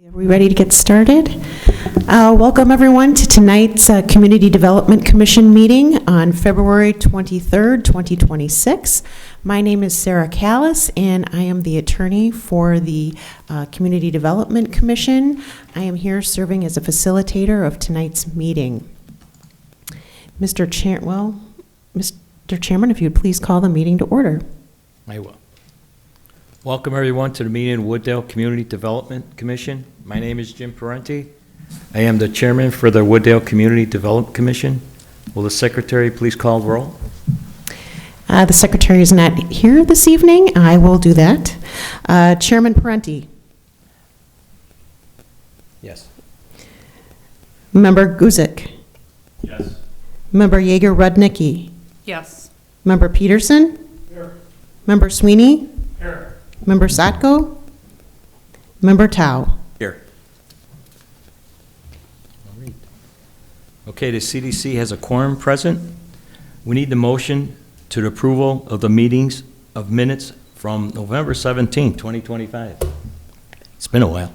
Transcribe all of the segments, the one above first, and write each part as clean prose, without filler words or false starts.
Are we ready to get started? Welcome everyone to tonight's Community Development Commission meeting on February 23rd, 2026. My name is Sarah Callis and I am the attorney for the Community Development Commission. I am here serving as a facilitator of tonight's meeting. Mr. Chairman, if you would please call the meeting to order. I will. Welcome everyone to the meeting of Wooddale Community Development Commission. My name is Jim Parenti. I am the chairman for the Wooddale Community Development Commission. Will the secretary please call the roll? The secretary is not here this evening. I will do that. Chairman Parenti. Yes. Member Guzik. Yes. Member Yeager-Rudnicki. Yes. Member Peterson. Here. Member Sweeney. Here. Member Satko. Member Tao. Here. All right. Okay, the CDC has a quorum present. We need the motion to the approval of the meetings of minutes from November 17, 2025. It's been a while.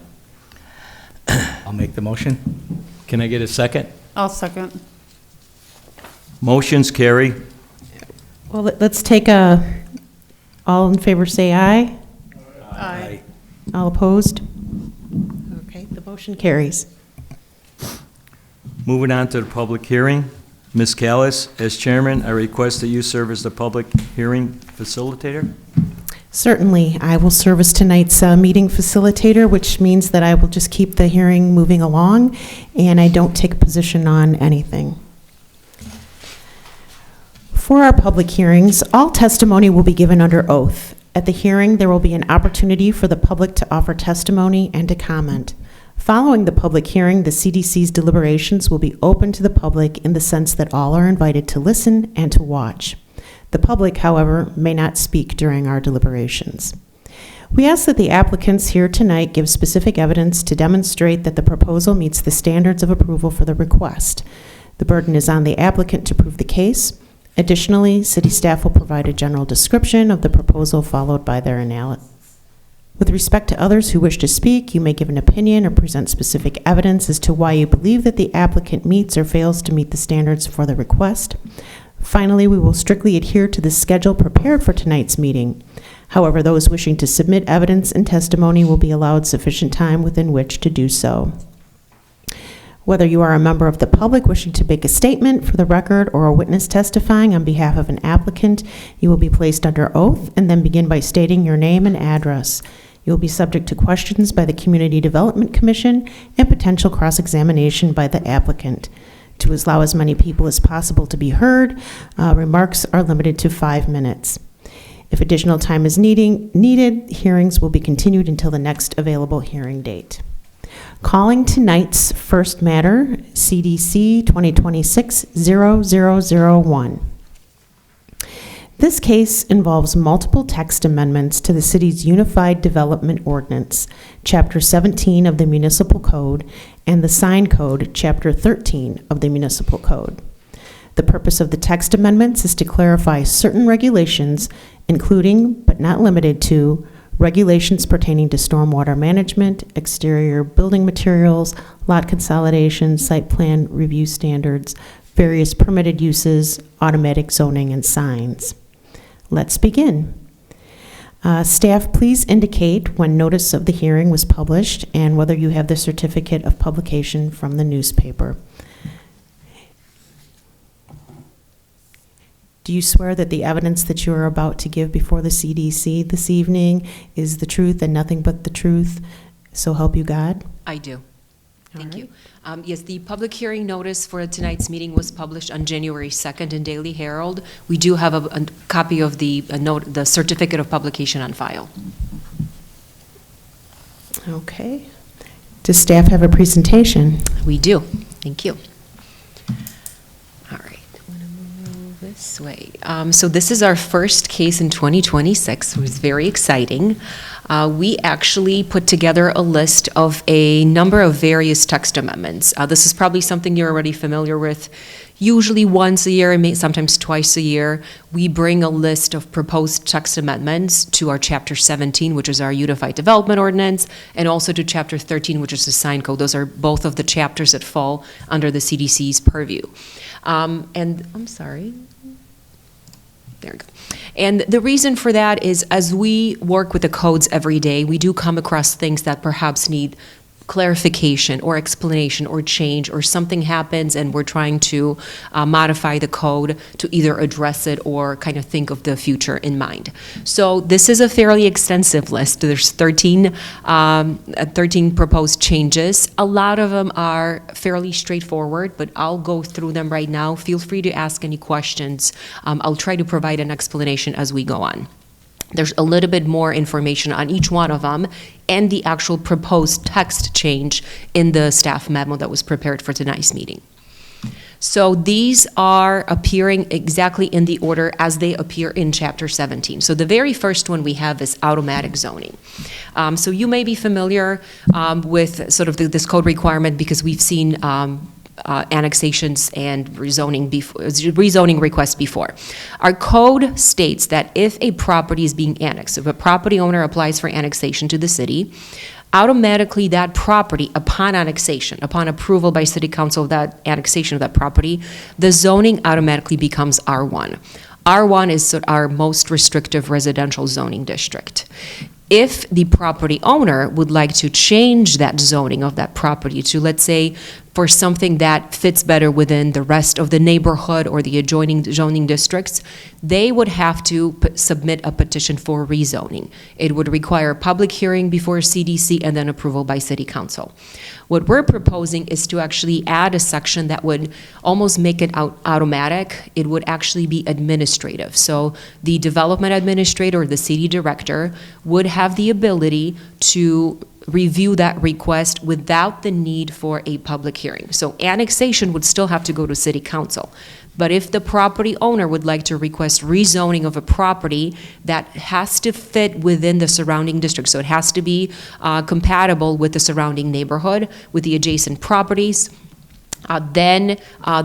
I'll make the motion. Can I get a second? I'll second. Motion's carry. Well, let's take all in favor say aye. Aye. All opposed? Okay, the motion carries. Moving on to the public hearing. Ms. Callis, as chairman, I request that you serve as the public hearing facilitator. Certainly, I will serve as tonight's meeting facilitator, which means that I will just keep the hearing moving along, and I don't take a position on anything. For our public hearings, all testimony will be given under oath. At the hearing, there will be an opportunity for the public to offer testimony and to comment. Following the public hearing, the CDC's deliberations will be open to the public in the sense that all are invited to listen and to watch. The public, however, may not speak during our deliberations. We ask that the applicants here tonight give specific evidence to demonstrate that the proposal meets the standards of approval for the request. The burden is on the applicant to prove the case. Additionally, city staff will provide a general description of the proposal followed by their analysis. With respect to others who wish to speak, you may give an opinion or present specific evidence as to why you believe that the applicant meets or fails to meet the standards for the request. Finally, we will strictly adhere to the schedule prepared for tonight's meeting. However, those wishing to submit evidence and testimony will be allowed sufficient time within which to do so. Whether you are a member of the public wishing to make a statement for the record or a witness testifying on behalf of an applicant, you will be placed under oath and then begin by stating your name and address. You will be subject to questions by the Community Development Commission and potential cross-examination by the applicant. To allow as many people as possible to be heard, remarks are limited to 5 minutes. If additional time is needed, hearings will be continued until the next available hearing date. Calling tonight's first matter, CDC 2026-0001. This case involves multiple text amendments to the city's Unified Development Ordinance, Chapter 17 of the Municipal Code, and the Sign Code, Chapter 13 of the Municipal Code. The purpose of the text amendments is to clarify certain regulations, including, but not limited to, regulations pertaining to stormwater management, exterior building materials, lot consolidation, site plan review standards, various permitted uses, automatic zoning, and signs. Let's begin. Staff, please indicate when notice of the hearing was published and whether you have the certificate of publication from the newspaper. Do you swear that the evidence that you are about to give before the CDC this evening is the truth and nothing but the truth, so help you God? I do. Thank right. you. Yes, the public hearing notice for tonight's meeting was published on January 2nd in Daily Herald. We do have a copy of the certificate of publication on file. Okay. Does staff have a presentation? We do. Thank you. All right. I'm going to move this way. So this is our first case in 2026. It was very exciting. We actually put together a list of a number of various text amendments. This is probably something you're already familiar with. usually once a year, and sometimes twice a year, we bring a list of proposed text amendments to our Chapter 17, which is our Unified Development Ordinance, and also to Chapter 13, which is the sign code. Those are both of the chapters that fall under the CDC's purview. And I'm sorry. There we go. And the reason for that is as we work with the codes every day, we do come across things that perhaps need clarification or explanation or change, or something happens and we're trying to modify the code to either address it or kind of think of the future in mind. So this is a fairly extensive list. There's 13 proposed changes. A lot of them are fairly straightforward, but I'll go through them right now. Feel free to ask any questions. I'll try to provide an explanation as we go on. There's a little bit more information on each one of them and the actual proposed text change in the staff memo that was prepared for tonight's meeting. So these are appearing exactly in the order as they appear in Chapter 17. So the very first one we have is automatic zoning. So you may be familiar with sort of this code requirement because we've seen annexations and rezoning requests before. Our code states that if a property is being annexed, if a property owner applies for annexation to the city, automatically that property, upon annexation, upon approval by city council of that annexation of that property, the zoning automatically becomes R1. R1 is our most restrictive residential zoning district. If the property owner would like to change that zoning of that property to, let's say, for something that fits better within the rest of the neighborhood or the adjoining zoning districts, they would have to submit a petition for rezoning. It would require a public hearing before CDC and then approval by City Council. What we're proposing is to actually add a section that would almost make it automatic. It would actually be administrative. So the development administrator or the city director would have the ability to review that request without the need for a public hearing. So annexation would still have to go to City Council. But if the property owner would like to request rezoning of a property, that has to fit within the surrounding district. So it has to be compatible with the surrounding neighborhood, with the adjacent properties. Then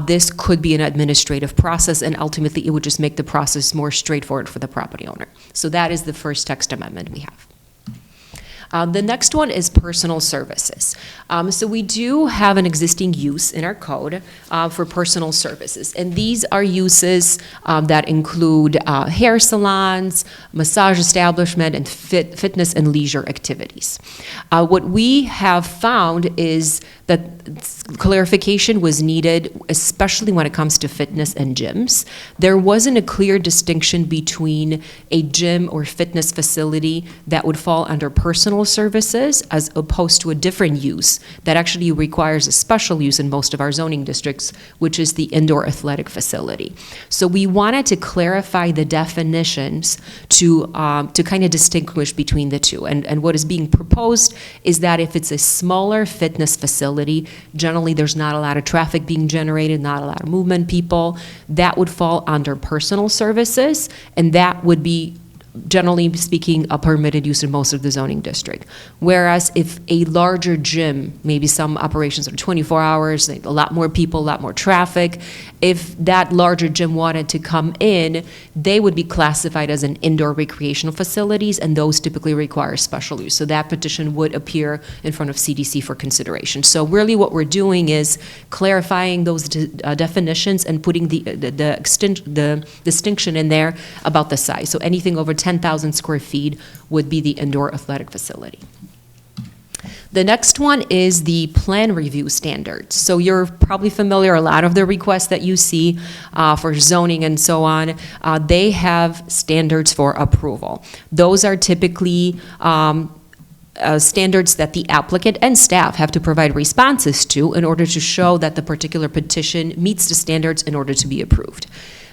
this could be an administrative process, and ultimately it would just make the process more straightforward for the property owner. So that is the first text amendment we have. The next one is personal services. So we do have an existing use in our code for personal services, and these are uses that include hair salons, massage establishment, and fitness and leisure activities. What we have found is that clarification was needed, especially when it comes to fitness and gyms. There wasn't a clear distinction between a gym or fitness facility that would fall under personal services as opposed to a different use that actually requires a special use in most of our zoning districts, which is the indoor athletic facility. So we wanted to clarify the definitions to kind of distinguish between the two. And what is being proposed is that if it's a smaller fitness facility, generally there's not a lot of traffic being generated, not a lot of movement, people, that would fall under personal services, and that would be, generally speaking, a permitted use in most of the zoning district. Whereas if a larger gym, maybe some operations are 24 hours, a lot more people, a lot more traffic, if that larger gym wanted to come in, they would be classified as an indoor recreational facilities, and those typically require special use. So that petition would appear in front of CDC for consideration. So really what we're doing is clarifying those definitions and putting the distinction in there about the size. So anything over 10,000 square feet would be the indoor athletic facility. The next one is the plan review standards. So you're probably familiar, a lot of the requests that you see for zoning and so on, they have standards for approval. Those are typically standards that the applicant and staff have to provide responses to in order to show that the particular petition meets the standards in order to be approved.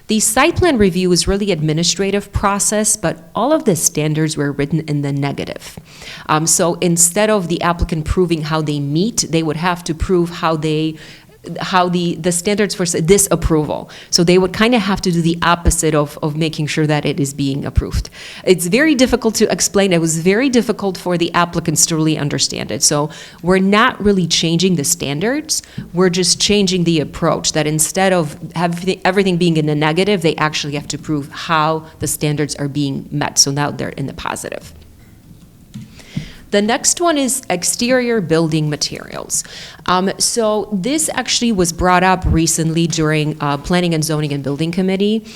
The site plan review is really administrative process, but all of the standards were written in the negative. So instead of the applicant proving how they meet, they would have to prove how they how the standards for this approval. So they would kind of have to do the opposite of making sure that it is being approved. It's very difficult to explain. It was very difficult for the applicants to really understand it. So we're not really changing the standards. We're just changing the approach, that instead of everything being in the negative, they actually have to prove how the standards are being met. So now they're in the positive. The next one is exterior building materials. So this actually was brought up recently during Planning and Zoning and Building Committee.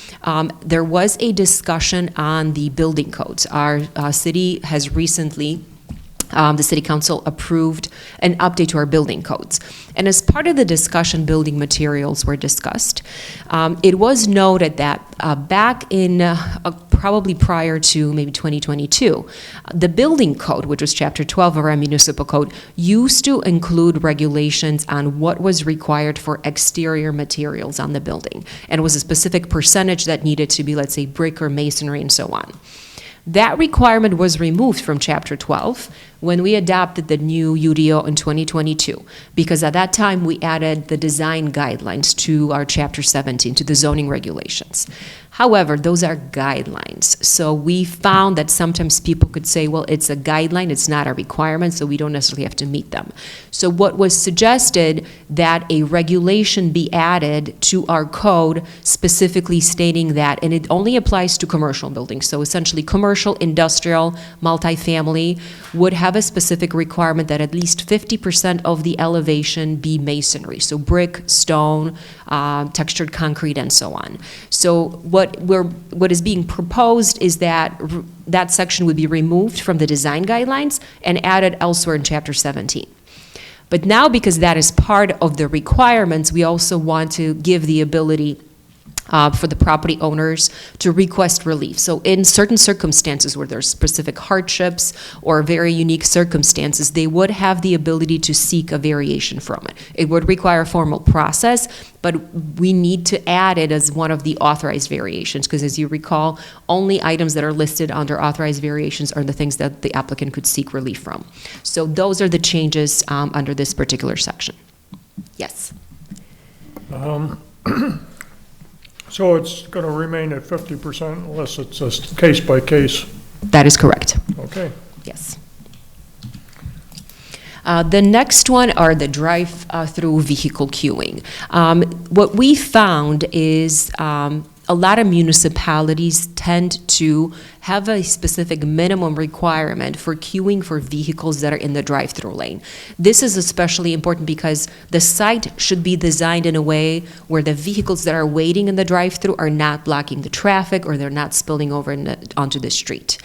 There was a discussion on the building codes. Our city has recently, the City Council approved an update to our building codes. And as part of the discussion, building materials were discussed. It was noted that back in probably prior to maybe 2022, the building code, which was Chapter 12 of our municipal code, used to include regulations on what was required for exterior materials on the building. And it was a specific percentage that needed to be, let's say, brick or masonry and so on. That requirement was removed from Chapter 12 when we adopted the new UDO in 2022, because at that time we added the design guidelines to our Chapter 17, to the zoning regulations. However, those are guidelines. So we found that sometimes people could say, well, it's a guideline, it's not a requirement, so we don't necessarily have to meet them. So what was suggested that a regulation be added to our code specifically stating that, and it only applies to commercial buildings, so essentially commercial, industrial, multifamily, would have a specific requirement that at least 50% of the elevation be masonry, so brick, stone, textured concrete, and so on. So what is being proposed is that that section would be removed from the design guidelines and added elsewhere in Chapter 17. But now, because that is part of the requirements, we also want to give the ability for the property owners to request relief. So in certain circumstances where there's specific hardships or very unique circumstances, they would have the ability to seek a variation from it. It would require a formal process, but we need to add it as one of the authorized variations, because as you recall, only items that are listed under authorized variations are the things that the applicant could seek relief from. So those are the changes under this particular section. Yes. So it's going to remain at 50% unless it's just case by case? That is correct. Okay. Yes. The next one are the drive-through vehicle queuing. What we found is a lot of municipalities tend to have a specific minimum requirement for queuing for vehicles that are in the drive-through lane. This is especially important because the site should be designed in a way where the vehicles that are waiting in the drive-through are not blocking the traffic or they're not spilling over onto the street.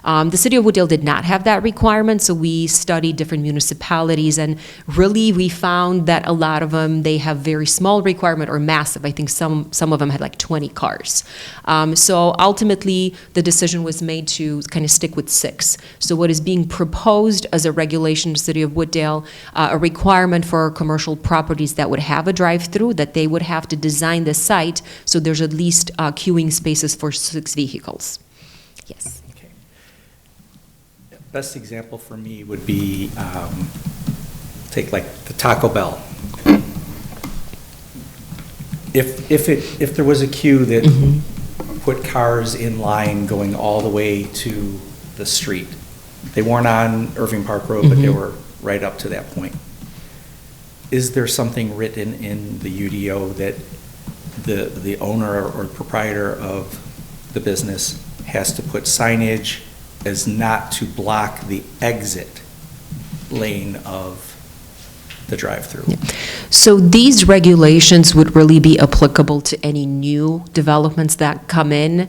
The City of Wooddale did not have that requirement, so we studied different municipalities, and really we found that a lot of them, they have very small requirement or massive. I think some of them had like 20 cars. So ultimately, the decision was made to kind of stick with 6. So what is being proposed as a regulation in the City of Wooddale, a requirement for commercial properties that would have a drive-through, that they would have to design the site so there's at least queuing spaces for 6 vehicles. Yes. Okay. Best example for me would be, take like the Taco Bell. If there was a queue that put cars in line going all the way to the street, they weren't on Irving Park Road, but they were right up to that point. Is there something written in the UDO that the owner or proprietor of the business has to put signage as not to block the exit lane of the drive-through? Yeah. So these regulations would really be applicable to any new developments that come in.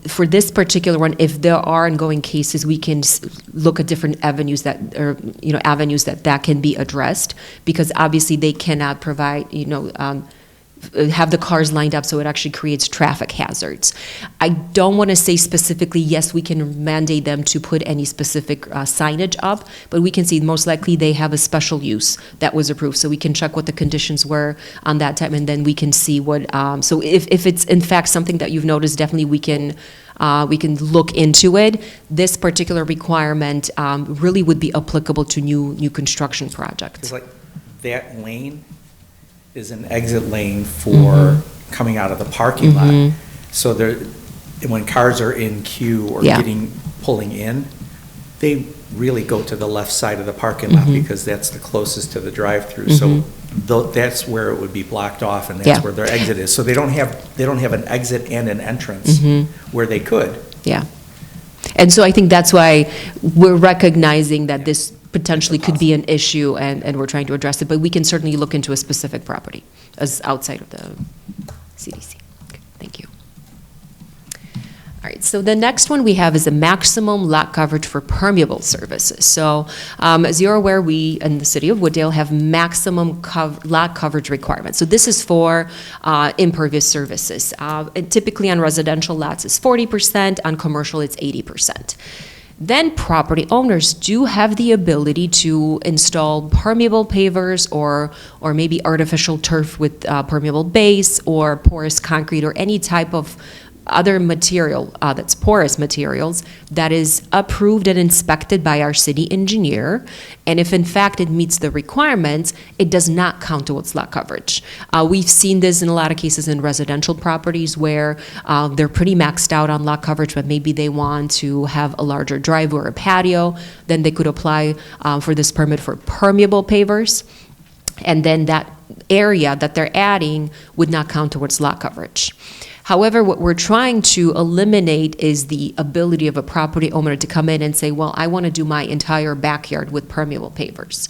For this particular one, if there are ongoing cases, we can look at different avenues that can be addressed, because obviously they cannot provide, have the cars lined up, so it actually creates traffic hazards. I don't want to say specifically, yes, we can mandate them to put any specific signage up, but we can see most likely they have a special use that was approved, so we can check what the conditions were on that time, and then we can see what, so if it's in fact something that you've noticed, definitely we can look into it. This particular requirement really would be applicable to new construction projects. It's like that lane is an exit lane for coming out of the parking lot. So there, when cars are in queue or Yeah. pulling in, they really go to the left side of the parking lot because that's the closest to the drive-through. So that's where it would be blocked off, and Yeah. that's where their exit is. So they don't have an exit and an entrance where they could. Yeah. And so I think that's why we're recognizing that this potentially could be an issue, and we're trying to address it, but we can certainly look into a specific property as outside of the CDC. Okay, thank you. All right, so the next one we have is a maximum lot coverage for permeable services. So as you're aware, we in the city of Wooddale have maximum lot coverage requirements. So this is for impervious services. And typically on residential lots it's 40%, on commercial it's 80%. Then property owners do have the ability to install permeable pavers or maybe artificial turf with permeable base or porous concrete or any type of other material that's porous materials that is approved and inspected by our city engineer. And if in fact it meets the requirements, it does not count towards lot coverage. We've seen this in a lot of cases in residential properties where they're pretty maxed out on lot coverage, but maybe they want to have a larger driveway or a patio, then they could apply for this permit for permeable pavers. And then that area that they're adding would not count towards lot coverage. However, what we're trying to eliminate is the ability of a property owner to come in and say, well, I want to do my entire backyard with permeable pavers.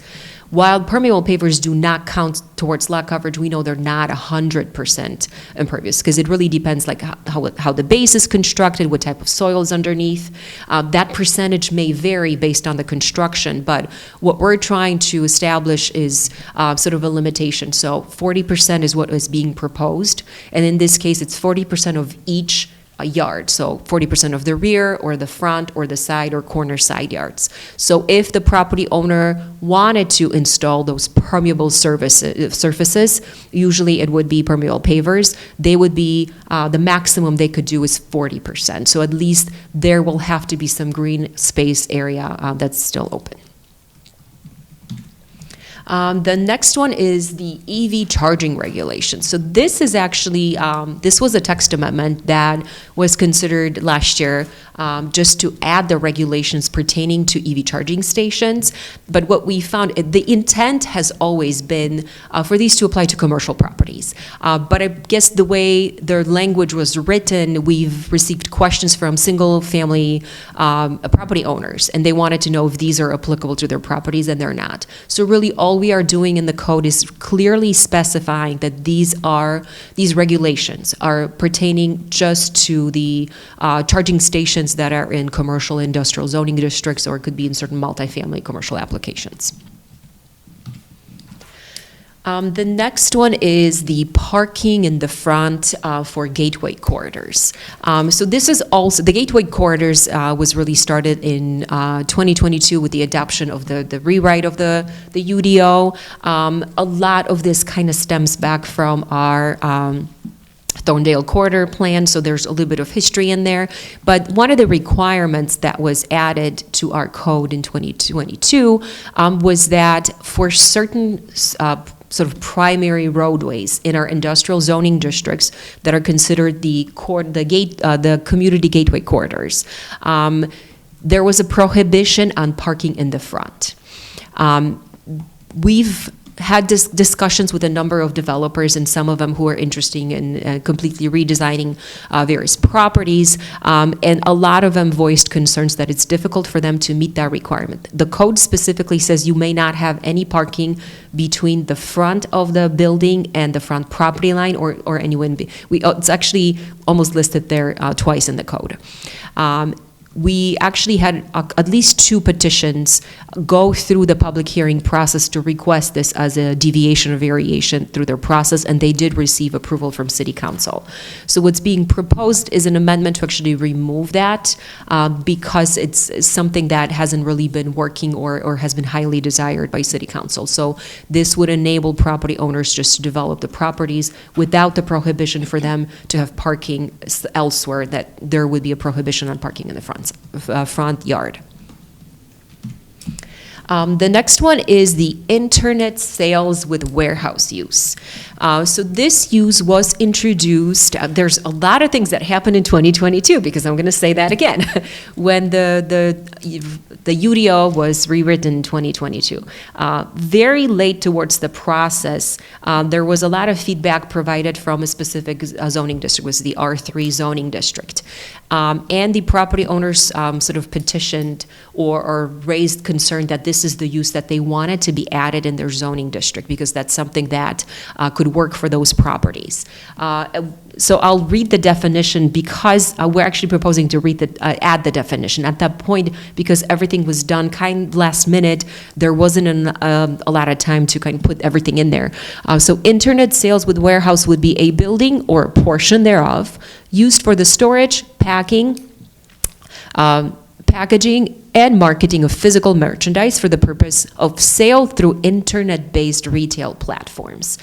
While permeable pavers do not count towards lot coverage, we know they're not 100% impervious, because it really depends like how the base is constructed, what type of soil is underneath. That percentage may vary based on the construction, but what we're trying to establish is sort of a limitation. So 40% is what is being proposed, and in this case, it's 40% of each a yard, so 40% of the rear or the front or the side or corner side yards. So if the property owner wanted to install those permeable surfaces, usually it would be permeable pavers, they would be, the maximum they could do is 40%. So at least there will have to be some green space area that's still open. The next one is the EV charging regulation. So this is actually, this was a text amendment that was considered last year just to add the regulations pertaining to EV charging stations. But what we found, the intent has always been for these to apply to commercial properties. But I guess the way their language was written, we've received questions from single-family property owners, and they wanted to know if these are applicable to their properties, and they're not. So really, all we are doing in the code is clearly specifying that these regulations are pertaining just to the charging stations that are in commercial industrial zoning districts, or it could be in certain multifamily commercial applications. The next one is the parking in the front for gateway corridors. So this is also, the gateway corridors was really started in 2022 with the adoption of the rewrite of the UDO. A lot of this kind of stems back from our Thorndale Corridor Plan, so there's a little bit of history in there. But one of the requirements that was added to our code in 2022 was that for certain sort of primary roadways in our industrial zoning districts that are considered the community gateway corridors, there was a prohibition on parking in the front. We've had discussions with a number of developers, and some of them who are interested in completely redesigning various properties, and a lot of them voiced concerns that it's difficult for them to meet that requirement. The code specifically says you may not have any parking between the front of the building and the front property line, or anywhere. It's actually almost listed there twice in the code. We actually had at least 2 petitions go through the public hearing process to request this as a deviation or variation through their process, and they did receive approval from City Council. So what's being proposed is an amendment to actually remove that because it's something that hasn't really been working or has been highly desired by City Council. So this would enable property owners just to develop the properties without the prohibition for them to have parking elsewhere, that there would be a prohibition on parking in the front yard. The next one is the internet sales with warehouse use. So this use was introduced, there's a lot of things that happened in 2022, because I'm going to say that again, when the UDO was rewritten in 2022. Very late towards the process, there was a lot of feedback provided from a specific zoning district, was the R3 zoning district. And the property owners sort of petitioned or raised concern that this is the use that they wanted to be added in their zoning district, because that's something that could work for those properties. So I'll read the definition, because we're actually proposing to add the definition. At that point, because everything was done kind of last minute, there wasn't a lot of time to kind of put everything in there. So internet sales with warehouse would be a building or a portion thereof used for the storage, packaging, and marketing of physical merchandise for the purpose of sale through internet-based retail platforms.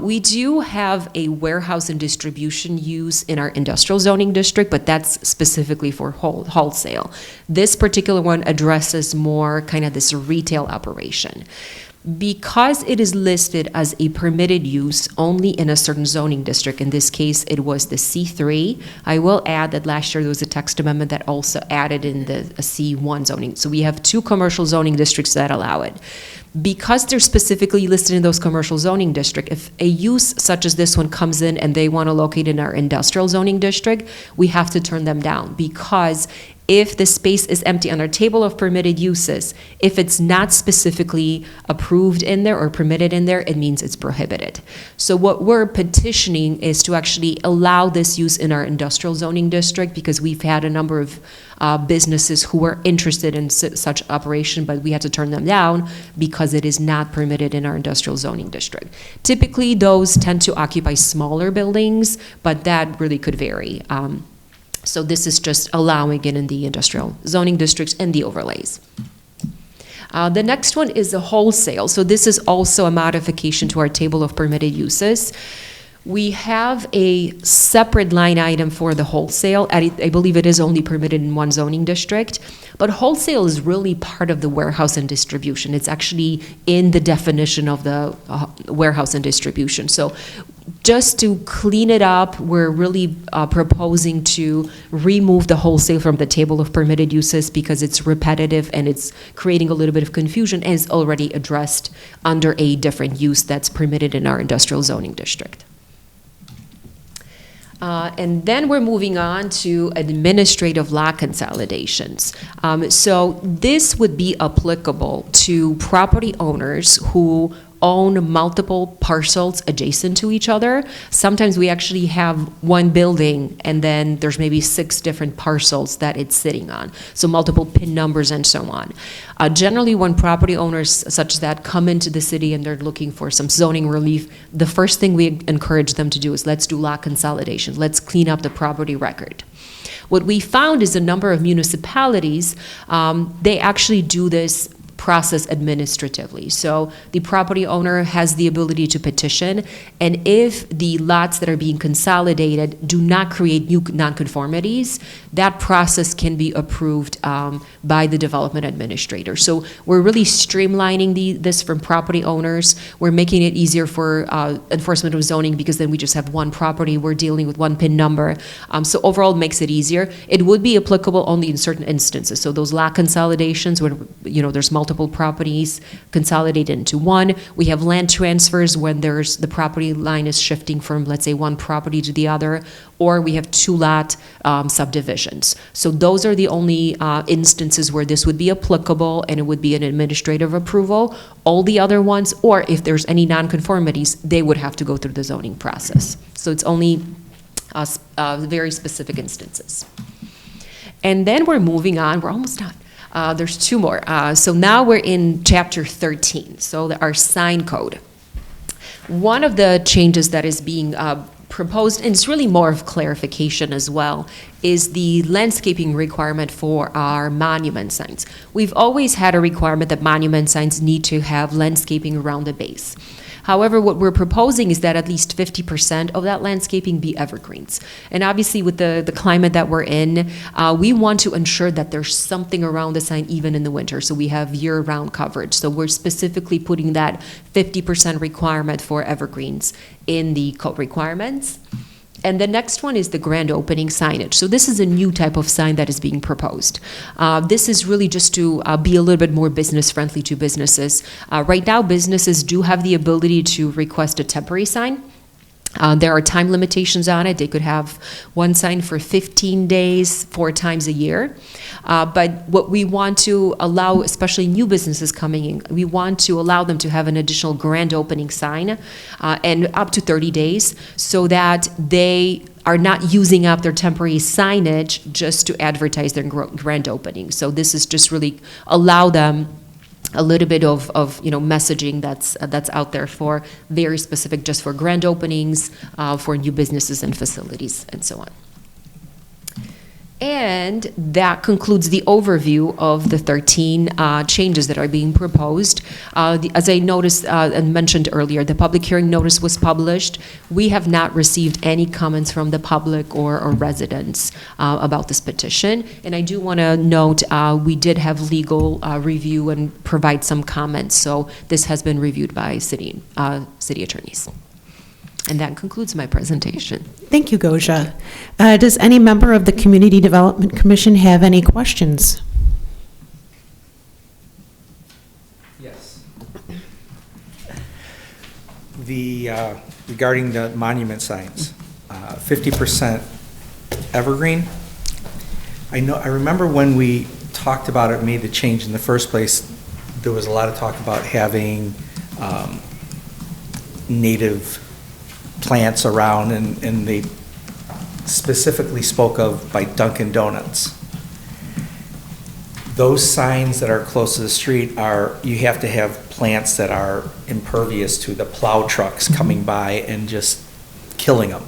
We do have a warehouse and distribution use in our industrial zoning district, but that's specifically for wholesale. This particular one addresses more kind of this retail operation. Because it is listed as a permitted use only in a certain zoning district, in this case it was the C3, I will add that last year there was a text amendment that also added in the C1 zoning. So we have 2 commercial zoning districts that allow it. Because they're specifically listed in those commercial zoning district, if a use such as this one comes in and they want to locate in our industrial zoning district, we have to turn them down, because if the space is empty on our table of permitted uses, if it's not specifically approved in there or permitted in there, it means it's prohibited. So what we're petitioning is to actually allow this use in our industrial zoning district, because we've had a number of businesses who were interested in such operation, but we had to turn them down because it is not permitted in our industrial zoning district. Typically, those tend to occupy smaller buildings, but that really could vary. So this is just allowing it in the industrial zoning districts and the overlays. The next one is the wholesale. So this is also a modification to our table of permitted uses. We have a separate line item for the wholesale. I believe it is only permitted in one zoning district, but wholesale is really part of the warehouse and distribution. It's actually in the definition of the warehouse and distribution. So just to clean it up, we're really proposing to remove the wholesale from the table of permitted uses, because it's repetitive and it's creating a little bit of confusion, and it's already addressed under a different use that's permitted in our industrial zoning district. And then we're moving on to administrative lot consolidations. So this would be applicable to property owners who own multiple parcels adjacent to each other. Sometimes we actually have one building and then there's maybe 6 different parcels that it's sitting on. So multiple PIN numbers and so on. Generally, when property owners such as that come into the city and they're looking for some zoning relief, the first thing we encourage them to do is let's do lot consolidation. Let's clean up the property record. What we found is a number of municipalities, they actually do this process administratively. So the property owner has the ability to petition, and if the lots that are being consolidated do not create new nonconformities, that process can be approved by the development administrator. So we're really streamlining this from property owners. We're making it easier for enforcement of zoning, because then we just have one property, we're dealing with one PIN number. So overall, it makes it easier. It would be applicable only in certain instances. So those lot consolidations, when there's multiple properties consolidated into one. We have land transfers when the property line is shifting from, let's say, one property to the other, or we have 2-lot subdivisions. So those are the only instances where this would be applicable, and it would be an administrative approval. All the other ones, or if there's any nonconformities, they would have to go through the zoning process. So it's only very specific instances. And then we're moving on. We're almost done. There's 2 more. So now we're in chapter 13, so our sign code. One of the changes that is being proposed, and it's really more of clarification as well, is the landscaping requirement for our monument signs. We've always had a requirement that monument signs need to have landscaping around the base. However, what we're proposing is that at least 50% of that landscaping be evergreens. And obviously, with the climate that we're in, we want to ensure that there's something around the sign even in the winter, so we have year-round coverage. So we're specifically putting that 50% requirement for evergreens in the code requirements. And the next one is the grand opening signage. So this is a new type of sign that is being proposed. This is really just to be a little bit more business-friendly to businesses. Right now, businesses do have the ability to request a temporary sign. There are time limitations on it. They could have one sign for 15 days, 4 times a year. But what we want to allow, especially new businesses coming in, we want to allow them to have an additional grand opening sign and up to 30 days so that they are not using up their temporary signage just to advertise their grand opening. So this is just really allow them a little bit of messaging that's out there for very specific, just for grand openings, for new businesses and facilities, and so on. And that concludes the overview of the 13 changes that are being proposed. As I noticed and mentioned earlier, the public hearing notice was published. We have not received any comments from the public or residents about this petition. And I do want to note we did have legal review and provide some comments. So this has been reviewed by city attorneys. And that concludes my presentation. Thank you, Gosia. Does any member of the Community Development Commission have any questions? Yes. Regarding the monument signs, 50% evergreen. I remember when we talked about it, made the change in the first place, there was a lot of talk about having native plants around, and they specifically spoke of by Dunkin' Donuts. Those signs that are close to the street you have to have plants that are impervious to the plow trucks coming by and just killing them.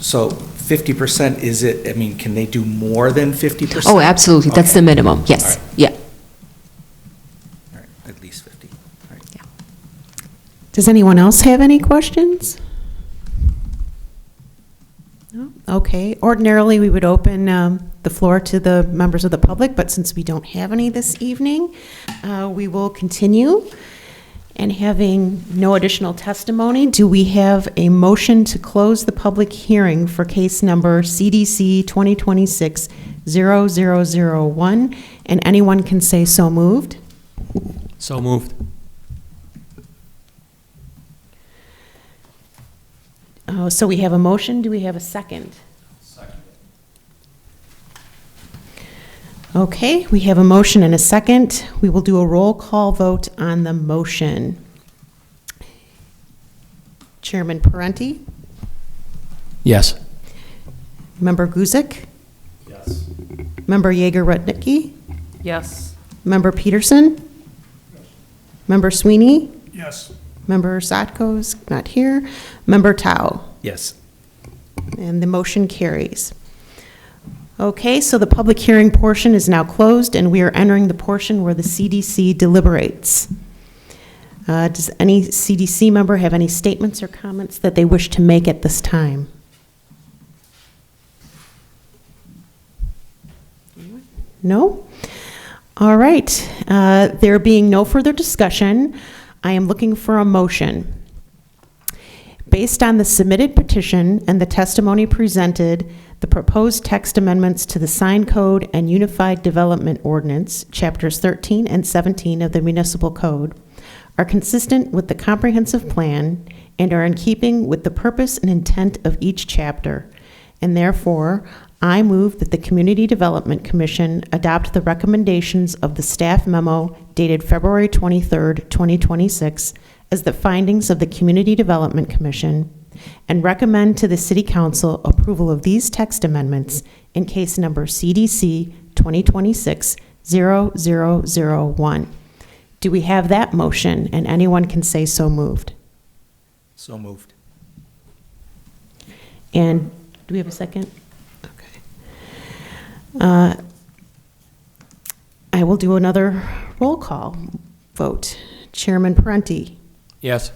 So 50%, can they do more than 50%? Oh, absolutely. That's the minimum. Yes. All right. Yeah. All right, at least 50. All right. Yeah. Does anyone else have any questions? No? Okay. Ordinarily, we would open the floor to the members of the public, but since we don't have any this evening, we will continue. And having no additional testimony, do we have a motion to close the public hearing for case number CDC 2026-0001? And anyone can say so moved. So moved. So we have a motion. Do we have a second? Second. Okay, we have a motion and a second. We will do a roll call vote on the motion. Chairman Parenti? Yes. Member Guzik? Yes. Member Yeager-Rudnicki? Yes. Member Peterson? Member Sweeney? Yes. Member Satko's not here. Member Tao? Yes. And the motion carries. Okay, so the public hearing portion is now closed, and we are entering the portion where the CDC deliberates. Does any CDC member have any statements or comments that they wish to make at this time? No? All right. There being no further discussion, I am looking for a motion. Based on the submitted petition and the testimony presented, the proposed text amendments to the Sign Code and Unified Development Ordinance, Chapters 13 and 17 of the Municipal Code, are consistent with the comprehensive plan and are in keeping with the purpose and intent of each chapter. And therefore, I move that the Community Development Commission adopt the recommendations of the staff memo dated February 23rd, 2026, as the findings of the Community Development Commission, and recommend to the City Council approval of these text amendments in case number CDC 2026-0001. Do we have that motion? And anyone can say so moved. So moved. And do we have a second? Okay. I will do another roll call vote. Chairman Parenti? Yes.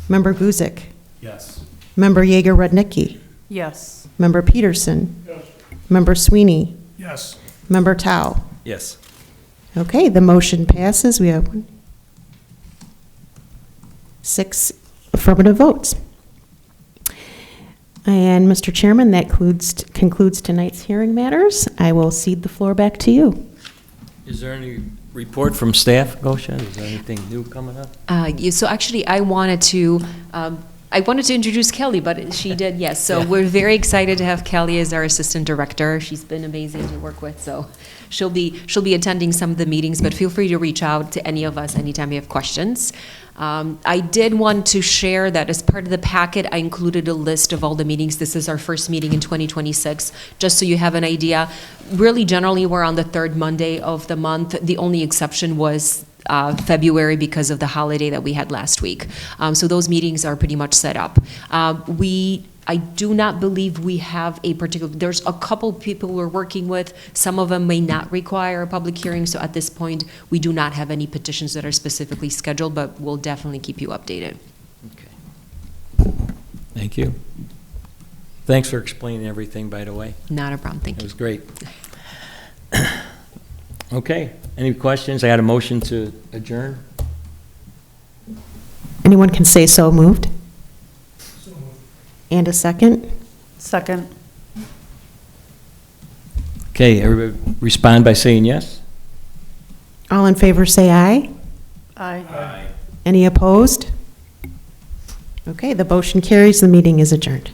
Member Guzick. Yes. Member Yeager Rudnicki. Yes. Member Peterson. Yes. Member Sweeney. Yes. Member Tao. Yes. Okay, the motion passes. We have 6 affirmative votes. And Mr. Chairman, that concludes tonight's hearing matters. I will cede the floor back to you. Is there any report from staff, Gosha? Is there anything new coming up? So actually, I wanted to introduce Kelly, but she did, yes. So we're very excited to have Kelly as our assistant director. She's been amazing to work with, so she'll be attending some of the meetings, but feel free to reach out to any of us anytime you have questions. I did want to share that as part of the packet, I included a list of all the meetings. This is our first meeting in 2026, just so you have an idea. Really, generally, we're on the third Monday of the month. The only exception was February because of the holiday that we had last week. So those meetings are pretty much set up. I do not believe we have there's a couple people we're working with. Some of them may not require a public hearing, so at this point, we do not have any petitions that are specifically scheduled, but we'll definitely keep you updated. Okay. Thank you. Thanks for explaining everything, by the way. Not a problem, thank It you. was great. Okay, any questions? I had a motion to adjourn. Anyone can say so moved? And a second? Second. Okay, everybody respond by saying yes. All in favor, say aye. Aye. Any opposed? Okay, the motion carries. The meeting is adjourned.